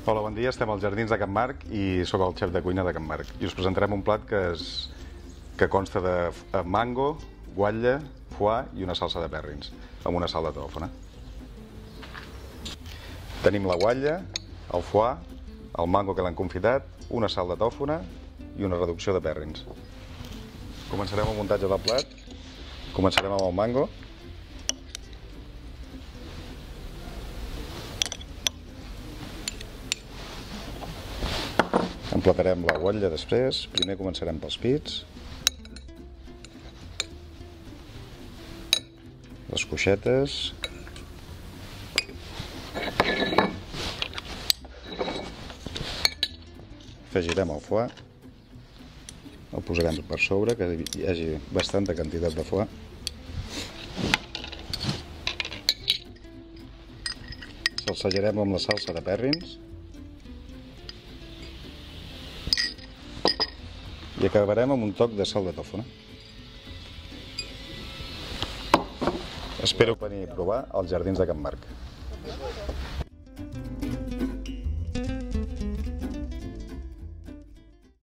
Hola, bon dia. Estem als Jardins de Can Marc i sóc el xef de cuina de Can Marc. I us presentarem un plat que consta de mango, guatlla, foie i una salsa de pèrrins, amb una sal de tòfona. Tenim la guatlla, el foie, el mango que l'hem confitat, una sal de tòfona i una reducció de pèrrins. Començarem el muntatge del plat. Començarem amb el mango. Emplatarem la guatlla després. Primer començarem pels pits, les coixetes, afegirem el foie, el posarem per sobre, que hi hagi bastanta quantitat de foie. Salsejarem amb la salsa de pèrrins i acabarem amb un toc de sal de tòfona. Espero venir a provar als Jardins de Can Marc.